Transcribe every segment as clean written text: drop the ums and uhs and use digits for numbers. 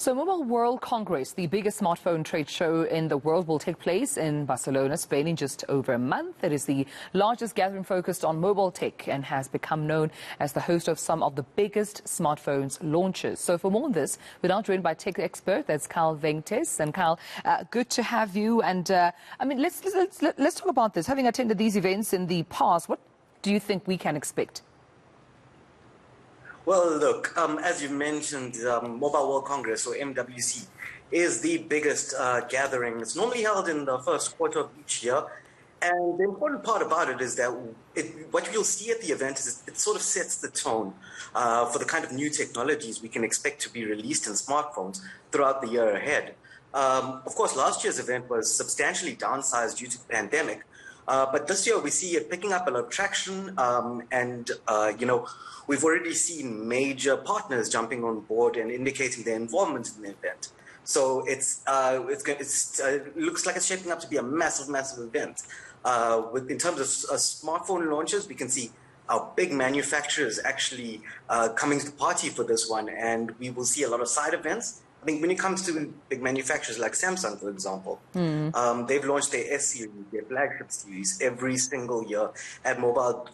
So Mobile World Congress, the biggest smartphone trade show in the world, will take place in Barcelona, Spain in just over a month. It is the largest gathering focused on mobile tech and has become known as the host of some of the biggest smartphones launches. So for more on this, we're now joined by tech expert, that's Venktess. And Carl, good to have you. And let's talk about this. Having attended these events in the past, what do you think we can expect? Well, look, as you mentioned, Mobile World Congress, or MWC, is the biggest gathering. It's normally held in the first quarter of each year. And the important part about it is that what you'll see at the event is it sort of sets the tone for the kind of new technologies we can expect to be released in smartphones throughout the year ahead. Of course, last year's event was substantially downsized due to the pandemic. But this year we see it picking up a lot of traction, we've already seen major partners jumping on board and indicating their involvement in the event. So it looks like it's shaping up to be a massive event. In terms of smartphone launches, we can see our big manufacturers actually coming to the party for this one, and we will see a lot of side events. I think when it comes to big manufacturers like Samsung, for example, they've launched their S series, their flagship series, every single year at Mobile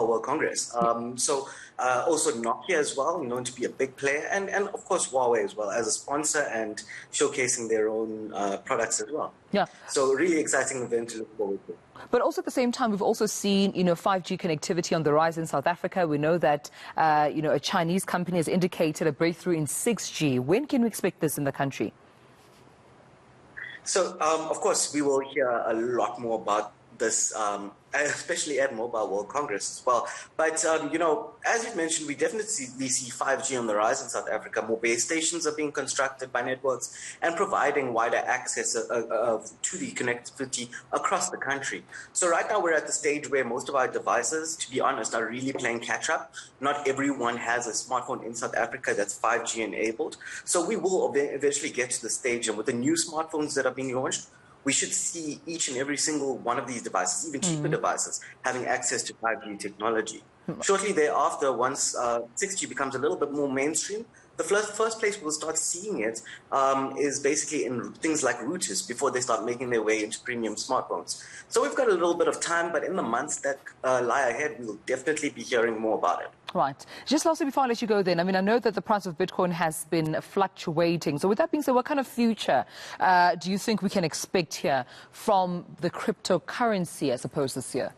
World Congress. Also Nokia as well, known to be a big player, and of course Huawei as well as a sponsor and showcasing their own products as well. Yeah. So really exciting event to look forward to. But also at the same time, we've also seen, 5G connectivity on the rise in South Africa. We know that, a Chinese company has indicated a breakthrough in 6G. When can we expect this in the country? So, of course, we will hear a lot more about this, especially at Mobile World Congress as well. But, as you mentioned, we definitely see 5G on the rise in South Africa. More base stations are being constructed by networks and providing wider access to the connectivity across the country. So right now we're at the stage where most of our devices, to be honest, are really playing catch up. Not everyone has a smartphone in South Africa that's 5G enabled. So we will eventually get to the stage, and with the new smartphones that are being launched, we should see each and every single one of these devices, even cheaper devices, having access to 5G technology. Shortly thereafter, once 6G becomes a little bit more mainstream, the first place we'll start seeing it is basically in things like routers before they start making their way into premium smartphones. So we've got a little bit of time, but in the months that lie ahead, we'll definitely be hearing more about it. Right. Just lastly, before I let you go then, I know that the price of Bitcoin has been fluctuating. So with that being said, what kind of future do you think we can expect here from the cryptocurrency, I suppose, this year?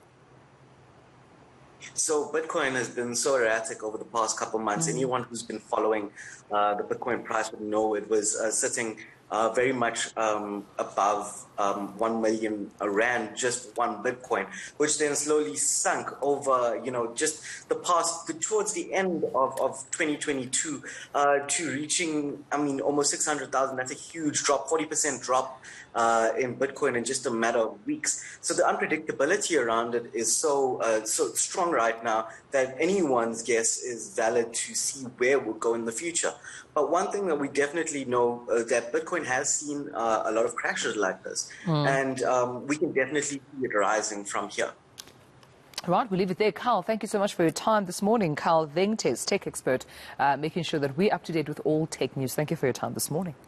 So Bitcoin has been so erratic over the past couple of months. Anyone who's been following the Bitcoin price would know it was sitting very much above 1 million rand just for one Bitcoin, which then slowly sunk over, just towards the end of 2022 to reaching, almost 600,000. That's a huge drop, 40% drop in Bitcoin in just a matter of weeks. So the unpredictability around it is so strong right now that anyone's guess is valid to see where we'll go in the future. But one thing that we definitely know that Bitcoin has seen a lot of crashes like this, and we can definitely see it rising from here. Right, we'll leave it there. Carl, thank you so much for your time this morning. Venktess, tech expert, making sure that we're up to date with all tech news. Thank you for your time this morning.